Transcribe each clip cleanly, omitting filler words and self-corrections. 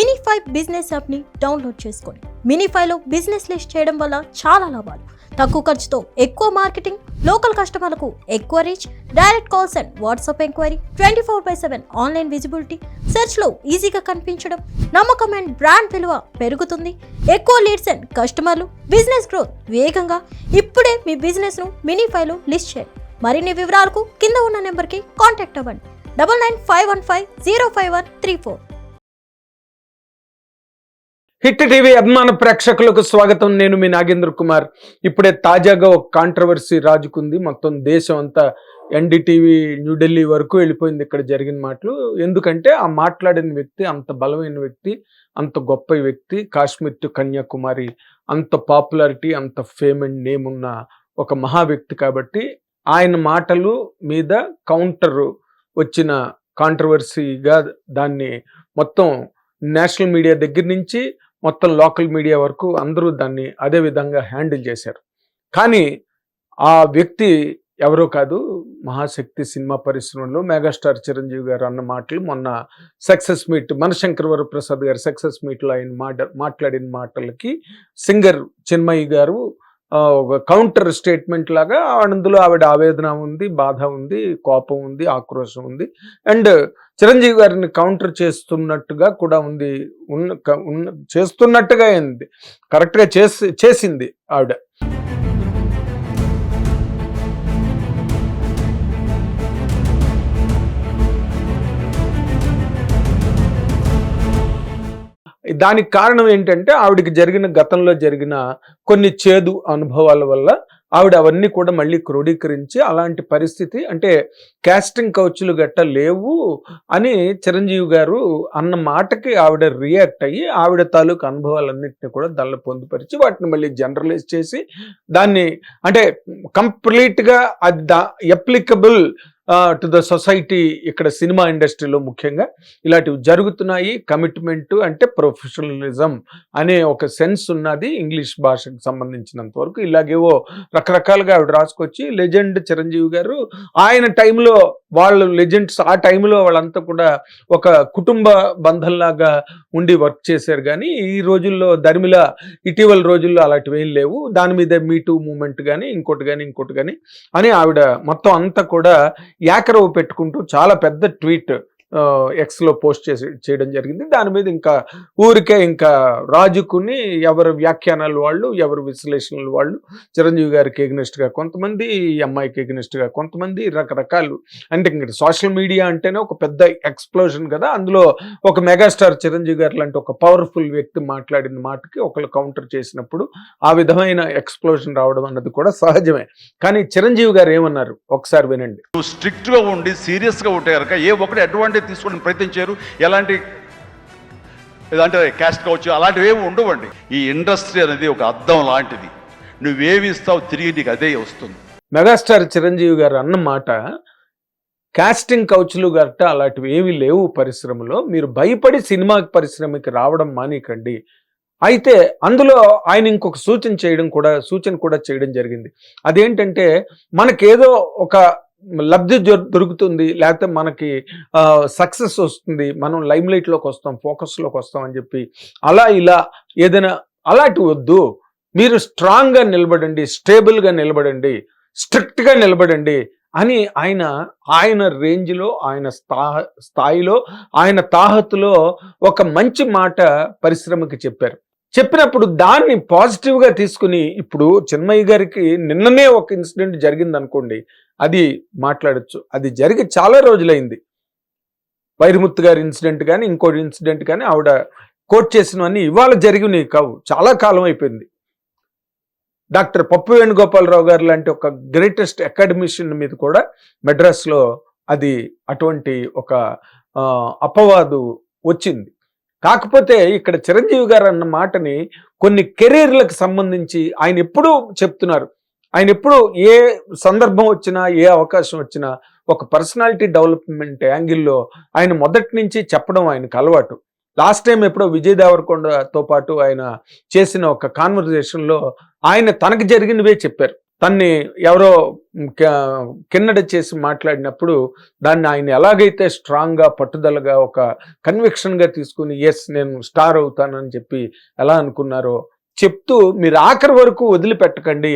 Minify business యాప్ని download చేసుకోండి. మినిఫైలో business list చేయడం వల్ల చాలా లాభాలు. తక్కువ ఖర్చుతో ఎక్కువ మార్కెటింగ్, లోకల్ కస్టమర్లకు ఎక్కువ reach, direct calls and WhatsApp enquiry, 24/7 online visibility, సెర్చ్లో ఈజీగా కనిపించడం, నమ్మకం అండ్ బ్రాండ్ విలువ పెరుగుతుంది. ఎక్కువ లీడ్స్ అండ్ కస్టమర్లు, బిజినెస్ గ్రోత్ వేగంగా. ఇప్పుడే మీ బిజినెస్ను మినిఫైలో లిస్ట్ చేయండి. మరిన్ని వివరాలకు కింద ఉన్న నెంబర్కి కాంటాక్ట్ అవ్వండి. 9951505134. హిట్ టీవీ అభిమాన ప్రేక్షకులకు స్వాగతం. నేను మీ నాగేంద్ర కుమార్. ఇప్పుడే తాజాగా ఒక కాంట్రవర్సీ రాజుకుంది. మొత్తం దేశం అంతా ఎన్డీటీవీ న్యూఢిల్లీ వరకు వెళ్ళిపోయింది ఇక్కడ జరిగిన మాటలు. ఎందుకంటే ఆ మాట్లాడిన వ్యక్తి అంత బలమైన వ్యక్తి, అంత గొప్ప వ్యక్తి, కాశ్మీర్ టు కన్యాకుమారి అంత పాపులారిటీ, అంత ఫేమ్ అండ్ నేమ్ ఉన్న ఒక మహా వ్యక్తి. కాబట్టి ఆయన మాటలు మీద కౌంటర్ వచ్చిన కాంట్రవర్సీగా దాన్ని మొత్తం నేషనల్ మీడియా దగ్గర నుంచి మొత్తం లోకల్ మీడియా వరకు అందరూ దాన్ని అదే విధంగా హ్యాండిల్ చేశారు. కానీ ఆ వ్యక్తి ఎవరో కాదు, మహాశక్తి సినిమా పరిశ్రమలో మెగాస్టార్ చిరంజీవి గారు అన్న మాటలు మొన్న సక్సెస్ మీట్, మనశంకర్ వరప్రసాద్ గారు సక్సెస్ మీట్లో ఆయన మాట్లాడిన మాటలకి సింగర్ చిన్మయి గారు ఒక కౌంటర్ స్టేట్మెంట్ లాగా అందులో ఆవిడ ఆవేదన ఉంది, బాధ ఉంది, కోపం ఉంది, ఆక్రోశం ఉంది. అండ్ చిరంజీవి గారిని కౌంటర్ చేస్తున్నట్టుగా కూడా ఉంది, చేస్తున్నట్టుగా ఉంది, కరెక్ట్గా చేసింది ఆవిడ. దానికి కారణం ఏంటంటే ఆవిడకి గతంలో జరిగిన కొన్ని చేదు అనుభవాల వల్ల ఆవిడ అవన్నీ కూడా మళ్ళీ క్రోడీకరించి అలాంటి పరిస్థితి, అంటే కాస్టింగ్ కౌచ్లు గట్ట లేవు అని చిరంజీవి గారు అన్న మాటకి ఆవిడ రియాక్ట్ అయ్యి ఆవిడ తాలూకు అనుభవాలన్నింటినీ కూడా దానిలో పొందుపరిచి వాటిని మళ్ళీ జనరలైజ్ చేసి దాన్ని అంటే కంప్లీట్గా అది అప్లికబుల్ టు ద సొసైటీ. ఇక్కడ సినిమా ఇండస్ట్రీలో ముఖ్యంగా ఇలాంటివి జరుగుతున్నాయి. కమిట్మెంట్ అంటే ప్రొఫెషనలిజం అనే ఒక సెన్స్ ఉన్నది ఇంగ్లీష్ భాషకు సంబంధించినంత వరకు. ఇలాగేవో రకరకాలుగా ఆవిడ రాసుకొచ్చి లెజెండ్ చిరంజీవి గారు ఆయన టైంలో వాళ్ళు లెజెండ్స్ ఆ టైంలో వాళ్ళంతా కూడా ఒక కుటుంబ బంధంలాగా ఉండి వర్క్ చేశారు. కానీ ఈ రోజుల్లో దరిమిల ఇటీవల రోజుల్లో అలాంటివి ఏం లేవు. దాని మీద మీటూ మూమెంట్ కానీ ఇంకోటి కానీ అని ఆవిడ మొత్తం అంతా కూడా ఏకరవు పెట్టుకుంటూ చాలా పెద్ద ట్వీట్ ఎక్స్లో పోస్ట్ చేయడం జరిగింది. దాని మీద ఇంకా ఊరికే ఇంకా రాజుకుని ఎవరు వ్యాఖ్యానాలు వాళ్ళు, ఎవరు విశ్లేషణలు వాళ్ళు, చిరంజీవి గారికి ఎగ్నెస్ట్గా కొంతమంది, ఈ అమ్మాయికి ఎగ్నెస్ట్గా కొంతమంది, రకరకాలు. అంటే ఇంకా సోషల్ మీడియా అంటేనే ఒక పెద్ద ఎక్స్ప్లోజన్ కదా. అందులో ఒక మెగాస్టార్ చిరంజీవి గారు లాంటి ఒక పవర్ఫుల్ వ్యక్తి మాట్లాడిన మాటకి ఒకళ్ళు కౌంటర్ చేసినప్పుడు ఆ విధమైన ఎక్స్ప్లోజన్ రావడం అన్నది కూడా సహజమే. కానీ చిరంజీవి గారు ఏమన్నారు ఒకసారి వినండి. స్ట్రిక్ట్గా ఉండి సీరియస్గా ఉంటే కనుక ఏ ఒకటి అడ్వాంటేజ్ తీసుకోవడానికి ప్రయత్నించారు. ఎలాంటి అంటే క్యాస్ట్ కావచ్చు అలాంటివి ఏమి ఉండవండి. ఈ ఇండస్ట్రీ అనేది ఒక అద్దం లాంటిది. నువ్వేమి ఇస్తావు తిరిగి నీకు అదే వస్తుంది. మెగాస్టార్ చిరంజీవి గారు అన్న మాట, కాస్టింగ్ కౌచ్లు గట్ట అలాంటివి ఏమీ లేవు పరిశ్రమలో, మీరు భయపడి సినిమా పరిశ్రమకి రావడం మానేకండి. అయితే అందులో ఆయన ఇంకొక సూచన కూడా చేయడం జరిగింది. అదేంటంటే మనకేదో ఒక లబ్ధి దొరుకుతుంది, లేకపోతే మనకి సక్సెస్ వస్తుంది, మనం లైమ్లైట్లోకి వస్తాం, ఫోకస్లోకి వస్తాం అని చెప్పి అలా ఇలా ఏదైనా అలాంటి వద్దు. మీరు స్ట్రాంగ్గా నిలబడండి, స్టేబుల్గా నిలబడండి, స్ట్రిక్ట్గా నిలబడండి అని ఆయన రేంజ్లో, ఆయన స్థాయిలో, ఆయన తాహతులో ఒక మంచి మాట పరిశ్రమకి చెప్పినప్పుడు దాన్ని పాజిటివ్గా తీసుకుని ఇప్పుడు చిన్మయి గారికి నిన్ననే ఒక ఇన్సిడెంట్ జరిగింది అనుకోండి, అది మాట్లాడచ్చు. అది జరిగి చాలా రోజులైంది. వైరముత్తు గారి ఇన్సిడెంట్ కానీ ఇంకోటి ఇన్సిడెంట్ కానీ ఆవిడ కోట్ చేసినవన్నీ ఇవాళ జరిగినవి కావు, చాలా కాలం అయిపోయింది. డాక్టర్ పప్పు వేణుగోపాలరావు గారు లాంటి ఒక గ్రేటెస్ట్ అకాడమిషియన్ మీద కూడా మెడ్రాస్లో అది అటువంటి ఒక అపవాదు వచ్చింది. కాకపోతే ఇక్కడ చిరంజీవి గారు అన్న మాటని కొన్ని కెరీర్లకు సంబంధించి ఆయన ఎప్పుడూ చెప్తున్నారు. ఆయన ఎప్పుడు ఏ సందర్భం వచ్చినా, ఏ అవకాశం వచ్చినా ఒక పర్సనాలిటీ డెవలప్మెంట్ యాంగిల్లో ఆయన మొదటి నుంచి చెప్పడం ఆయనకు అలవాటు. లాస్ట్ టైం ఎప్పుడో విజయ్ దేవరకొండతో పాటు ఆయన చేసిన ఒక కాన్వర్జేషన్లో ఆయన తనకు జరిగినవే చెప్పారు. తన్ని ఎవరో కిన్నడ చేసి మాట్లాడినప్పుడు దాన్ని ఆయన ఎలాగైతే స్ట్రాంగ్గా పట్టుదలగా ఒక కన్విక్షన్గా తీసుకుని ఎస్ నేను స్టార్ అవుతానని చెప్పి ఎలా అనుకున్నారో చెప్తూ మీరు ఆఖరి వరకు వదిలిపెట్టకండి,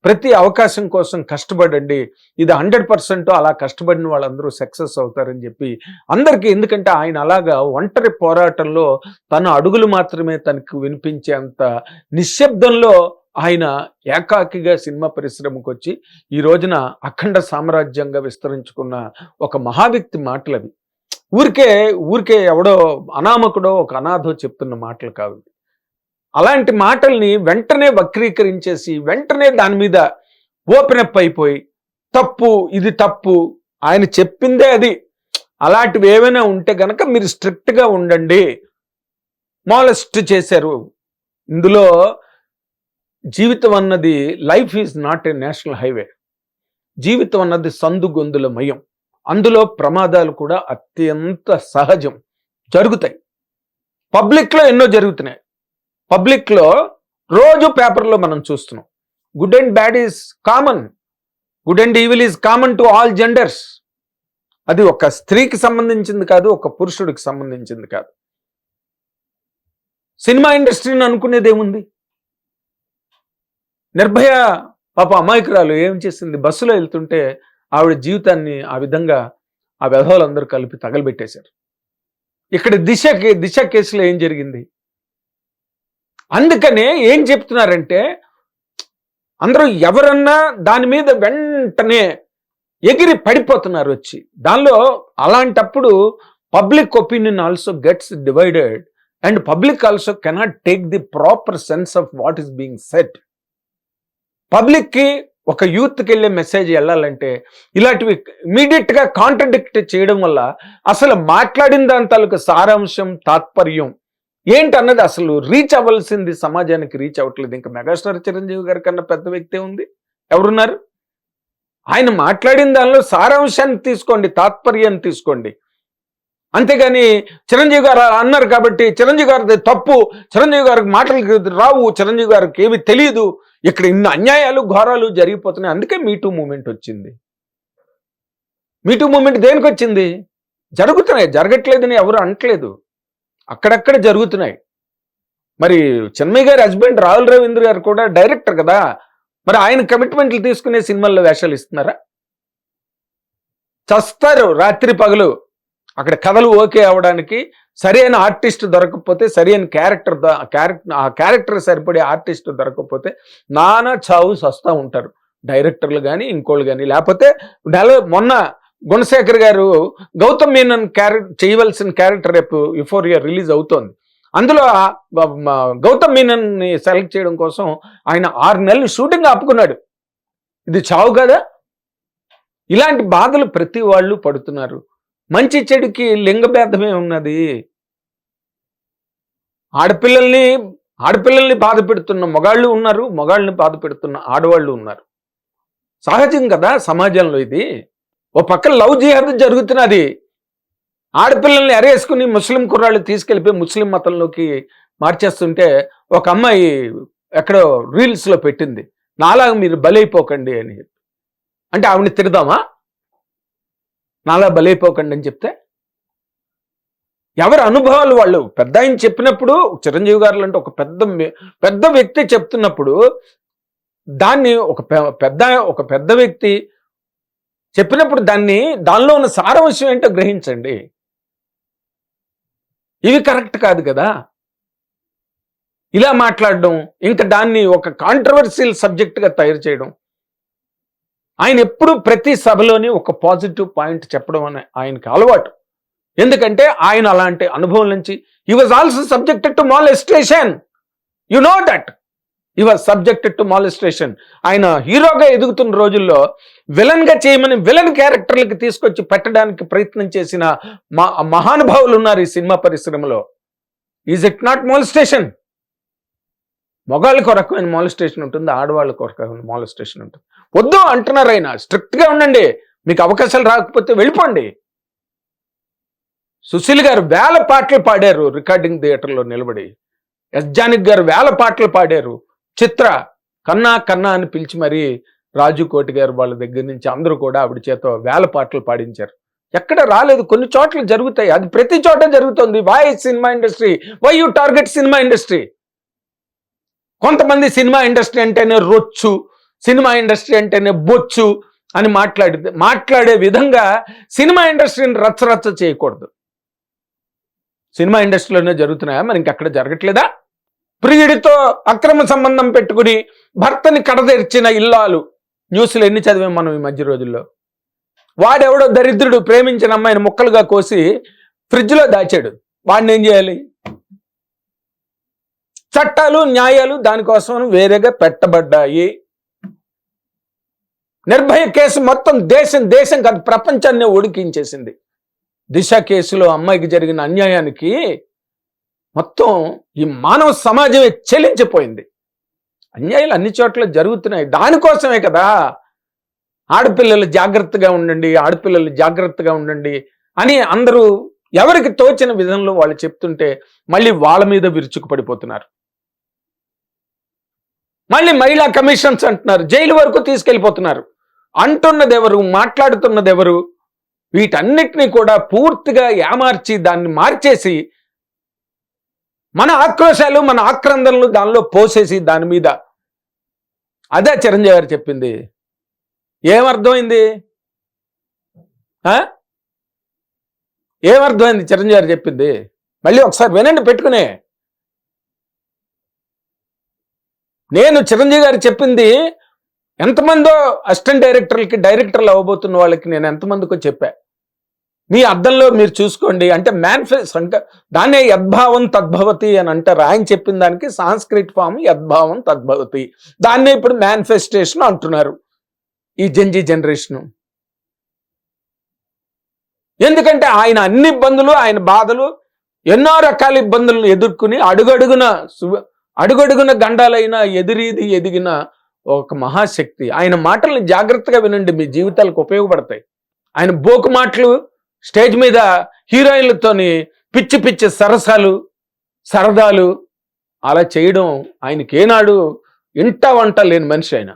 ప్రతి అవకాశం కోసం కష్టపడండి, ఇది 100% అలా కష్టపడిన వాళ్ళందరూ సక్సెస్ అవుతారని చెప్పి అందరికీ, ఎందుకంటే ఆయన అలాగా ఒంటరి పోరాటంలో తన అడుగులు మాత్రమే తనకు వినిపించేంత నిశ్శబ్దంలో ఆయన ఏకాకిగా సినిమా పరిశ్రమకు వచ్చి ఈ రోజున అఖండ సామ్రాజ్యంగా విస్తరించుకున్న ఒక మహావ్యక్తి మాటలు అవి. ఊరికే ఎవడో అనామకుడో ఒక అనాథో చెప్తున్న మాటలు కావు. అలాంటి మాటల్ని వెంటనే వక్రీకరించేసి వెంటనే దాని మీద ఓపెన్ అప్ అయిపోయి ఇది తప్పు ఆయన చెప్పిందే అది, అలాంటివి ఏమైనా ఉంటే గనక మీరు స్ట్రిక్ట్గా ఉండండి, మాలెస్ట్ చేశారు. ఇందులో జీవితం అన్నది life is not a national highway, జీవితం అన్నది సందుగొందులమయం, అందులో ప్రమాదాలు కూడా అత్యంత సహజం, జరుగుతాయి. పబ్లిక్లో ఎన్నో జరుగుతున్నాయి, పబ్లిక్లో రోజు పేపర్లో మనం చూస్తున్నాం. Good and bad is common, good and evil is common to all genders. అది ఒక స్త్రీకి సంబంధించింది కాదు, ఒక పురుషుడికి సంబంధించింది కాదు. సినిమా ఇండస్ట్రీని అనుకునేది ఏముంది? నిర్భయ పాప అమాయకురాలు ఏం చేసింది, బస్సులో వెళ్తుంటే ఆవిడ జీవితాన్ని ఆ విధంగా ఆ వెధవలందరూ కలిపి తగలబెట్టేశారు. ఇక్కడ దిశ కేసులో ఏం జరిగింది? అందుకనే ఏం చెప్తున్నారంటే అందరూ ఎవరన్నా దాని మీద వెంటనే ఎగిరి పడిపోతున్నారు వచ్చి. దానిలో అలాంటప్పుడు public opinion also gets divided and public also cannot take the proper sense of what is being said. పబ్లిక్కి ఒక యూత్కి వెళ్ళే మెసేజ్ వెళ్ళాలంటే ఇలాంటివి ఇమీడియట్గా కాంట్రడిక్ట్ చేయడం వల్ల అసలు మాట్లాడిన దాని తాలూకు సారాంశం తాత్పర్యం ఏంటన్నది అసలు రీచ్ అవ్వాల్సింది సమాజానికి రీచ్ అవ్వట్లేదు. ఇంకా మెగాస్టార్ చిరంజీవి గారి కన్నా పెద్ద వ్యక్తి ఉంది ఎవరున్నారు? ఆయన మాట్లాడిన దానిలో సారాంశాన్ని తీసుకోండి, తాత్పర్యాన్ని తీసుకోండి. అంతేగాని చిరంజీవి గారు అన్నారు కాబట్టి చిరంజీవి గారిది తప్పు, చిరంజీవి గారికి మాటలు రావు, చిరంజీవి గారికి ఏమి తెలియదు, ఇక్కడ ఇన్ని అన్యాయాలు ఘోరాలు జరిగిపోతున్నాయి. అందుకే మీటూ మూమెంట్ వచ్చింది. మీటూ మూమెంట్ దేనికి వచ్చింది? జరుగుతున్నాయి, జరగట్లేదని ఎవరు అనట్లేదు, అక్కడక్కడ జరుగుతున్నాయి. మరి చిన్మయ్య గారి హస్బెండ్ రాహుల్ రవీంద్ర గారు కూడా డైరెక్టర్ కదా, మరి ఆయన కమిట్మెంట్లు తీసుకునే సినిమాల్లో వేషాలు ఇస్తున్నారా? చస్తారు రాత్రి పగలు అక్కడ కథలు ఓకే అవడానికి. సరైన ఆర్టిస్ట్ దొరకకపోతే, సరైన ఆ క్యారెక్టర్ సరిపడే ఆర్టిస్ట్ దొరకకపోతే నానా చావు సస్తా ఉంటారు డైరెక్టర్లు కానీ ఇంకోళ్ళు కానీ. లేకపోతే మొన్న గుణశేఖర్ గారు గౌతమ్ మీనన్ చేయవలసిన క్యారెక్టర్ రేపు యుఫోరియా రిలీజ్ అవుతోంది. అందులో గౌతమ్ మీనన్ని సెలెక్ట్ చేయడం కోసం ఆయన 6 నెలలు షూటింగ్ ఆపుకున్నాడు. ఇది చావు కదా? ఇలాంటి బాధలు ప్రతి వాళ్ళు పడుతున్నారు. మంచి చెడుకి లింగభేదమే ఉన్నది. ఆడపిల్లల్ని బాధ పెడుతున్న మగాళ్ళు ఉన్నారు, మగాళ్ళని బాధ పెడుతున్న ఆడవాళ్ళు ఉన్నారు. సహజం కదా సమాజంలో ఇది. ఓ పక్కన లవ్ జిహాద్ జరుగుతున్నది, ఆడపిల్లల్ని అరేసుకుని ముస్లిం కుర్రాళ్ళు తీసుకెళ్ళిపోయి ముస్లిం మతంలోకి మార్చేస్తుంటే ఒక అమ్మాయి ఎక్కడో రీల్స్లో పెట్టింది, నాలాగా మీరు బలైపోకండి అని. అంటే ఆవిడని తిడదామా? నాలా బలైపోకండి అని చెప్తే ఎవరి అనుభవాలు వాళ్ళు. పెద్ద ఆయన చెప్పినప్పుడు, చిరంజీవి గారు అంటే ఒక పెద్ద వ్యక్తి చెప్తున్నప్పుడు దాన్ని ఒక పెద్ద వ్యక్తి చెప్పినప్పుడు దానిలో ఉన్న సారాంశం ఏంటో గ్రహించండి. ఇవి కరెక్ట్ కాదు కదా ఇలా మాట్లాడడం, ఇంకా దాన్ని ఒక కాంట్రవర్షియల్ సబ్జెక్ట్గా తయారు చేయడం. ఆయన ఎప్పుడు ప్రతి సభలోని ఒక పాజిటివ్ పాయింట్ చెప్పడం అనే ఆయనకి అలవాటు. ఎందుకంటే ఆయన అలాంటి అనుభవం నుంచి he was also subjected to molestation. You know that. He was subjected to molestation. ఆయన హీరోగా ఎదుగుతున్న రోజుల్లో విలన్గా చేయమని విలన్ క్యారెక్టర్లకి తీసుకొచ్చి పెట్టడానికి ప్రయత్నం చేసిన మహానుభావులు ఉన్నారు ఈ సినిమా పరిశ్రమలో. Is it not molestation? మగాళ్ళకి ఒక రకమైన మాలెస్టేషన్ ఉంటుంది, ఆడవాళ్ళకి ఒక రకమైన మాలెస్టేషన్ ఉంటుంది. వద్దు అంటున్నారు ఆయన, స్ట్రిక్ట్గా ఉండండి, మీకు అవకాశాలు రాకపోతే వెళ్ళిపోండి. సుశీల్ గారు 1000 పాటలు పాడారు రికార్డింగ్ థియేటర్లో నిలబడి. ఎస్ జానకి గారు 1000 పాటలు పాడారు. చిత్ర కన్నా కన్నా అని పిలిచి మరి రాజు కోటి గారు వాళ్ళ దగ్గర నుంచి అందరూ కూడా ఆవిడ చేత వేల పాటలు పాడించారు. ఎక్కడ రాలేదు, కొన్ని చోట్ల జరుగుతాయి, అది ప్రతి చోట జరుగుతుంది. Why cinema industry, why you target cinema industry? కొంతమంది సినిమా ఇండస్ట్రీ అంటేనే రొచ్చు, సినిమా ఇండస్ట్రీ అంటేనే బొచ్చు అని మాట్లాడే విధంగా సినిమా ఇండస్ట్రీని రచ్చరచ్చ చేయకూడదు. సినిమా ఇండస్ట్రీలోనే జరుగుతున్నాయా, మరి ఇంకెక్కడ జరగట్లేదా? ప్రియుడితో అక్రమ సంబంధం పెట్టుకుని భర్తని కడతెర్చిన ఇల్లాలు న్యూస్లు ఎన్ని చదివాం మనం ఈ మధ్య రోజుల్లో. వాడెవడో దరిద్రుడు ప్రేమించిన అమ్మాయిని ముక్కలుగా కోసి ఫ్రిడ్జ్లో దాచాడు. వాడిని ఏం చేయాలి? చట్టాలు న్యాయాలు దానికోసం వేరేగా పెట్టబడ్డాయి. నిర్భయ కేసు మొత్తం దేశం కాదు ప్రపంచాన్ని ఉడికించేసింది. దిశ కేసులో అమ్మాయికి జరిగిన అన్యాయానికి మొత్తం ఈ మానవ సమాజమే చెలించిపోయింది. అన్యాయాలు అన్ని చోట్ల జరుగుతున్నాయి. దానికోసమే కదా ఆడపిల్లలు జాగ్రత్తగా ఉండండి, ఆడపిల్లలు జాగ్రత్తగా ఉండండి అని అందరూ ఎవరికి తోచిన విధంలో వాళ్ళు చెప్తుంటే మళ్ళీ వాళ్ళ మీద విరుచుకుపడిపోతున్నారు. మళ్ళీ మహిళా కమిషన్స్ అంటున్నారు, జైలు వరకు తీసుకెళ్ళిపోతున్నారు. అంటున్నది ఎవరు, మాట్లాడుతున్నది ఎవరు? వీటన్నిటినీ కూడా పూర్తిగా ఏమార్చి దాన్ని మార్చేసి మన ఆక్రోశాలు మన ఆక్రందనలు దానిలో పోసేసి దాని మీద అదే చిరంజీవి గారు చెప్పింది. ఏమర్థమైంది? ఏమర్థమైంది చిరంజీవి గారు చెప్పింది? మళ్ళీ ఒకసారి వినండి పెట్టుకునే. నేను చిరంజీవి గారు చెప్పింది ఎంతమందో అసిస్టెంట్ డైరెక్టర్లు అవ్వబోతున్న వాళ్ళకి నేను ఎంతమందికో చెప్పా. మీ అద్దంలో మీరు చూసుకోండి అంటే అంటే దాన్నే యద్భావం తద్భవతి అని అంటారు. ఆయన చెప్పిన దానికి సాంస్క్రిట్ ఫామ్ యద్భావం తద్భవతి, దాన్నే ఇప్పుడు మేనిఫెస్టేషన్ అంటున్నారు ఈ జెన్జీ జనరేషను. ఎందుకంటే ఆయన అన్ని ఇబ్బందులు, ఆయన బాధలు, ఎన్నో రకాల ఇబ్బందులను ఎదుర్కొని అడుగడుగున గండాలైన ఎదిగిన ఒక మహాశక్తి. ఆయన మాటల్ని జాగ్రత్తగా వినండి, మీ జీవితాలకు ఉపయోగపడతాయి. ఆయన బోకు మాటలు, స్టేజ్ మీద హీరోయిన్లతోని పిచ్చి సరదాలు అలా చేయడం ఆయనకి ఏనాడు వంట లేని మనిషి. ఆయన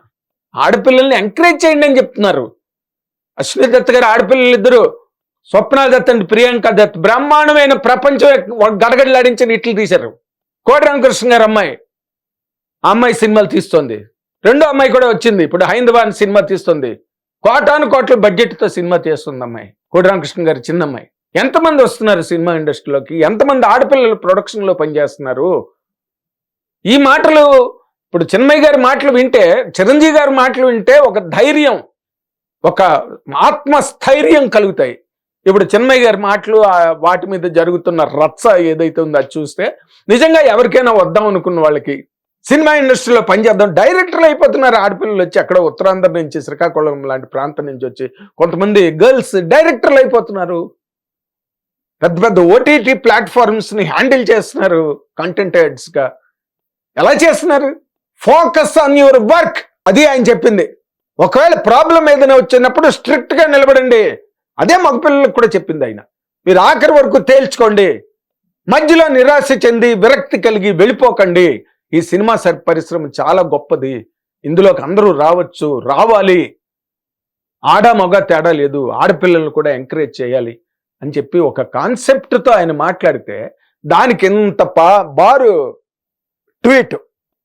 ఆడపిల్లల్ని ఎంకరేజ్ చేయండి అని చెప్తున్నారు. అశ్విని దత్ గారు ఆడపిల్లలు ఇద్దరు, స్వప్న దత్ అండ్ ప్రియాంక దత్, బ్రహ్మాండమైన ప్రపంచం గడగడలాడించిన ఇట్లు తీశారు. కోటి రామకృష్ణ గారు అమ్మాయి, ఆ అమ్మాయి సినిమాలు తీస్తోంది. రెండో అమ్మాయి కూడా వచ్చింది, ఇప్పుడు హైందవాన్ సినిమా తీస్తుంది. కోట్ల బడ్జెట్తో సినిమా చేస్తుంది అమ్మాయి, కోటి రామకృష్ణ గారి చిన్న అమ్మాయి. ఎంతమంది వస్తున్నారు సినిమా ఇండస్ట్రీలోకి, ఎంతమంది ఆడపిల్లలు ప్రొడక్షన్లో పనిచేస్తున్నారు? ఈ మాటలు ఇప్పుడు చిన్మయ్య గారి మాటలు వింటే, చిరంజీవి గారి మాటలు వింటే ఒక ధైర్యం, ఒక ఆత్మస్థైర్యం కలుగుతాయి. ఇప్పుడు చిన్మయ్య గారి మాటలు, వాటి మీద జరుగుతున్న రచ్చ ఏదైతే ఉందో అది చూస్తే నిజంగా ఎవరికైనా వద్దాం అనుకున్న వాళ్ళకి సినిమా ఇండస్ట్రీలో పనిచేద్దాం. డైరెక్టర్లు అయిపోతున్నారు ఆడపిల్లలు వచ్చి, అక్కడ ఉత్తరాంధ్ర నుంచి శ్రీకాకుళం లాంటి ప్రాంతం నుంచి వచ్చి కొంతమంది గర్ల్స్ డైరెక్టర్లు అయిపోతున్నారు. పెద్ద ఓటీటీ ప్లాట్ఫామ్స్ని హ్యాండిల్ చేస్తున్నారు కంటెంట్ హెడ్స్గా. ఎలా చేస్తున్నారు? ఫోకస్ ఆన్ యువర్ వర్క్, అది ఆయన చెప్పింది. ఒకవేళ ప్రాబ్లం ఏదైనా వచ్చినప్పుడు స్ట్రిక్ట్గా నిలబడండి, అదే మగపిల్లలకు కూడా చెప్పింది ఆయన. మీరు ఆఖరి వరకు తేల్చుకోండి, మధ్యలో నిరాశ చెంది విరక్తి కలిగి వెళ్ళిపోకండి. ఈ సినిమా పరిశ్రమ చాలా గొప్పది, ఇందులోకి అందరూ రావాలి, ఆడ మగ తేడా లేదు, ఆడపిల్లలను కూడా ఎంకరేజ్ చేయాలి అని చెప్పి ఒక కాన్సెప్ట్తో ఆయన మాట్లాడితే దానికి ఎంత బారు ట్వీట్.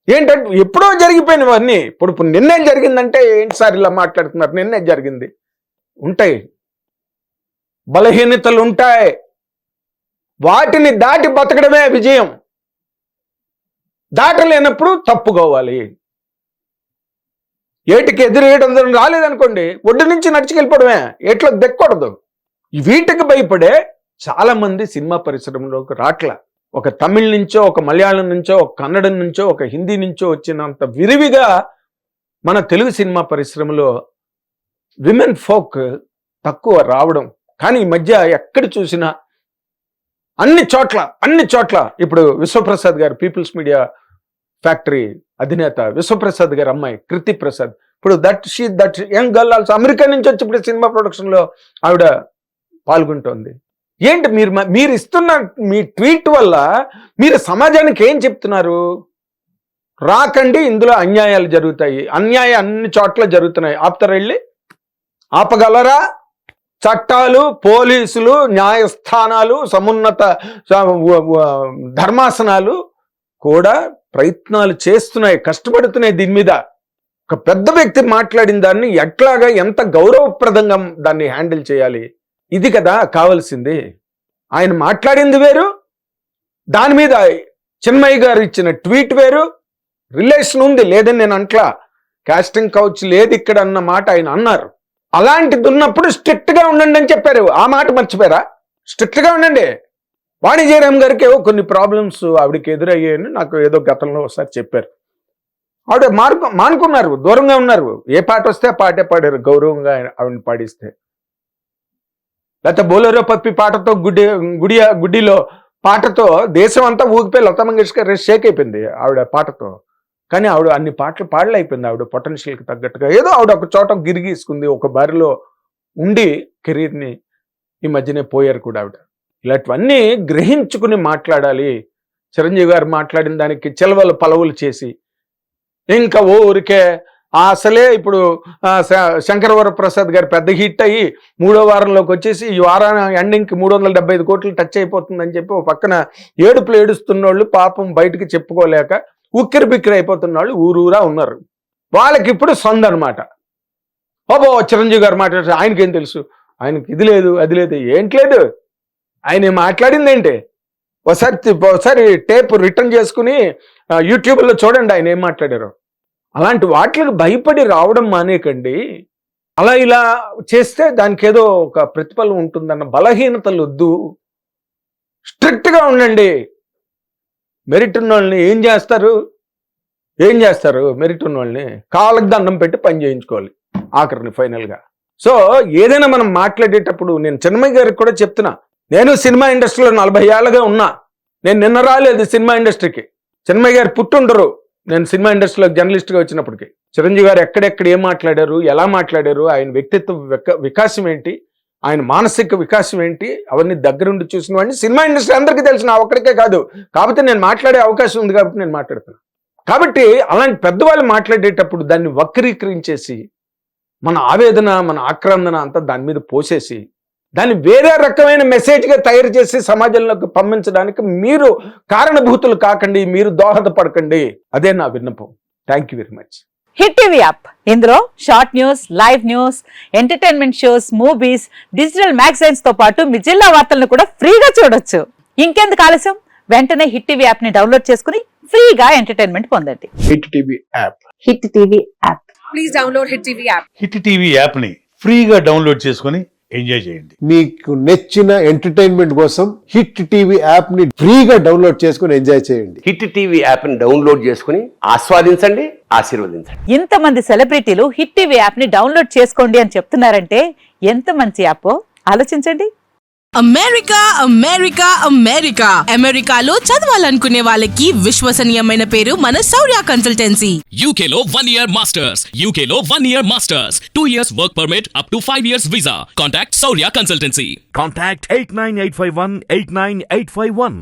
ఏంటంటే ఎప్పుడో జరిగిపోయినవన్నీ ఇప్పుడు నిన్నే జరిగిందంటే ఏంటి సార్ ఇలా మాట్లాడుతున్నారు? నిన్నే జరిగింది. ఉంటాయి, బలహీనతలు ఉంటాయి, వాటిని దాటి బతకడమే విజయం. దాటలేనప్పుడు తప్పుకోవాలి. ఏటికి ఎదురేయడం రాలేదనుకోండి, ఒడ్డు నుంచి నడిచికెళ్ళిపోవడమే, ఎట్లా దెక్కకూడదు. వీటికి భయపడే చాలా మంది సినిమా పరిశ్రమలోకి రాట్ల. ఒక తమిళ్ నుంచో, ఒక మలయాళం నుంచో, ఒక కన్నడం నుంచో, ఒక హిందీ నుంచో వచ్చినంత విరివిగా మన తెలుగు సినిమా పరిశ్రమలో విమెన్ ఫోక్ తక్కువ రావడం. కానీ ఈ మధ్య ఎక్కడ చూసినా అన్ని చోట్ల ఇప్పుడు విశ్వప్రసాద్ గారు, పీపుల్స్ మీడియా ఫ్యాక్టరీ అధినేత విశ్వప్రసాద్ గారి అమ్మాయి కృతి ప్రసాద్, ఇప్పుడు that young girl also America నుంచి వచ్చి ఇప్పుడు సినిమా ప్రొడక్షన్లో ఆవిడ పాల్గొంటోంది. ఏంటి మీరు ఇస్తున్న మీ ట్వీట్ వల్ల మీరు సమాజానికి ఏం చెప్తున్నారు? రాకండి, ఇందులో అన్యాయాలు జరుగుతాయి. అన్యాయం అన్ని చోట్ల జరుగుతున్నాయి. ఆపుతారు వెళ్ళి? ఆపగలరా? చట్టాలు, పోలీసులు, న్యాయస్థానాలు, సమున్నత ధర్మాసనాలు కూడా ప్రయత్నాలు చేస్తున్నాయి, కష్టపడుతున్నాయి దీని మీద. ఒక పెద్ద వ్యక్తి మాట్లాడిన దాన్ని ఎట్లాగా, ఎంత గౌరవప్రదంగా దాన్ని హ్యాండిల్ చేయాలి, ఇది కదా కావాల్సింది. ఆయన మాట్లాడింది వేరు, దాని మీద చిన్మయ్య గారు ఇచ్చిన ట్వీట్ వేరు. రిలేషన్ ఉంది, లేదని నేను అంట్లా. కాస్టింగ్ కౌచ్ లేదు ఇక్కడ అన్న మాట ఆయన అన్నారు. అలాంటిది ఉన్నప్పుడు స్ట్రిక్ట్ గా ఉండండి అని చెప్పారు. ఆ మాట మర్చిపోయారా? స్ట్రిక్ట్ గా ఉండండి. వాణిజ్యరామ్ గారికి ఏవో కొన్ని ప్రాబ్లమ్స్ ఆవిడకి ఎదురయ్యాయని నాకు ఏదో గతంలో ఒకసారి చెప్పారు. ఆవిడ మానుకున్నారు, దూరంగా ఉన్నారు. ఏ పాట వస్తే ఆ పాటే పాడారు గౌరవంగా ఆవిడని పాడిస్తే. లేకపోతే బోలేరో పప్పి పాటతో గుడిలో పాటతో దేశం అంతా ఊగిపోయి లతా మంగేష్కర్ షేక్ అయిపోయింది ఆవిడ పాటతో. కానీ ఆవిడ అన్ని పాటలు పాడలేకపోయింది. ఆవిడ పొటెన్షియల్కి తగ్గట్టుగా ఏదో ఆవిడ ఒక చోట గిరిగీసుకుంది, ఒక బారిలో ఉండి కెరీర్ని ఈ మధ్యనే పోయారు కూడా ఆవిడ. ఇలాంటివన్నీ గ్రహించుకుని మాట్లాడాలి. చిరంజీవి గారు మాట్లాడిన దానికి చెలవలు పలవులు చేసి ఇంకా ఊరికే అసలే ఇప్పుడు శంకరవరప్రసాద్ గారు పెద్ద హిట్ అయ్యి 3వ వారంలోకి వచ్చేసి ఈ వారం ఎండింగ్కి 375 కోట్లు టచ్ అయిపోతుందని చెప్పి ఒక పక్కన ఏడుపులు ఏడుస్తున్నోళ్ళు పాపం బయటికి చెప్పుకోలేక ఉక్కిరి బిక్కిరి అయిపోతున్న వాళ్ళు ఊరూరా ఉన్నారు. వాళ్ళకి ఇప్పుడు సొంత అనమాట. ఓబో చిరంజీవి గారు మాట్లాడారు, ఆయనకేం తెలుసు, ఆయనకి ఇది లేదు అది లేదు. ఏంట్లేదు, ఆయన మాట్లాడింది ఏంటి? ఒకసారి టేప్ రిటర్న్ చేసుకుని యూట్యూబ్లో చూడండి ఆయన ఏం మాట్లాడారో. అలాంటి వాటికి భయపడి రావడం మానేకండి. అలా ఇలా చేస్తే దానికి ఏదో ఒక ప్రతిఫలం ఉంటుందన్న బలహీనతలు వద్దు. స్ట్రిక్ట్గా ఉండండి. మెరిట్ ఉన్న వాళ్ళని ఏం చేస్తారు? మెరిట్ ఉన్న వాళ్ళని కాళ్ళకి దండం పెట్టి పని చేయించుకోవాలి ఆఖరిని ఫైనల్గా. సో ఏదైనా మనం మాట్లాడేటప్పుడు నేను చిన్మయ్య గారికి కూడా చెప్తున్నా, నేను సినిమా ఇండస్ట్రీలో 40 ఏళ్ళగా ఉన్నా. నేను నిన్న రాలేదు సినిమా ఇండస్ట్రీకి. చిన్మయ్య గారు పుట్టుండరు నేను సినిమా ఇండస్ట్రీలో జర్నలిస్ట్గా వచ్చినప్పటికీ. చిరంజీవి గారు ఎక్కడెక్కడ ఏం మాట్లాడారు, ఎలా మాట్లాడారు, ఆయన వ్యక్తిత్వ వికాసం ఏంటి, ఆయన మానసిక వికాసం ఏంటి, అవన్నీ దగ్గరుండి చూసిన వాడిని. సినిమా ఇండస్ట్రీ అందరికీ తెలిసిన ఒక్కడికే కాదు. కాకపోతే నేను మాట్లాడే అవకాశం ఉంది కాబట్టి నేను మాట్లాడుతున్నాను. కాబట్టి అలాంటి పెద్దవాళ్ళు మాట్లాడేటప్పుడు దాన్ని వక్రీకరించేసి మన ఆవేదన, మన ఆక్రందన అంతా దాని మీద పోసేసి దాన్ని వేరే రకమైన మెసేజ్గా తయారు చేసి సమాజంలోకి పంపించడానికి మీరు కారణభూతులు కాకండి, మీరు దోహదపడకండి. అదే నా విన్నపం. Thank you very much. Hit TV app, ఇందులో short news, live news, entertainment shows, movies, digital magazines తో పాటు మీ జిల్లా వార్తలను కూడా ఫ్రీగా చూడొచ్చు. ఇంకెందుకు ఆలస్యం, వెంటనే హిట్ టీవీ యాప్ ని డౌన్లోడ్ చేసుకుని ఫ్రీగా ఎంటర్టైన్మెంట్ పొందండి. Hit TV app. Hit TV app. Please download hit TV app. Hit TV యాప్ని ఫ్రీగా డౌన్లోడ్ చేసుకొని ఎంజాయ్ చేయండి. మీకు నచ్చిన ఎంటర్టైన్మెంట్ కోసం హిట్ టీవీ యాప్ ని ఫ్రీగా డౌన్లోడ్ చేసుకుని ఎంజాయ్ చేయండి. హిట్ టీవీ యాప్ ని డౌన్లోడ్ చేసుకుని ఆస్వాదించండి, ఆశీర్వదించండి. ఇంతమంది సెలబ్రిటీలు హిట్ టీవీ యాప్ ని డౌన్లోడ్ చేసుకోండి అని చెప్తున్నారంటే ఎంత మంచి యాప్ ఆలోచించండి. అమెరికా అమెరికా అమెరికా అమెరికాలో చదవాలనుకునే వాళ్ళకి విశ్వసనీయమైన పేరు మన శౌర్య కన్సల్టెన్సీ. UK లో 1 year masters. UK లో 1 year masters. 2 years work permit up to 5 years visa. Contact Saurya Consultancy. Contact 89851 89851.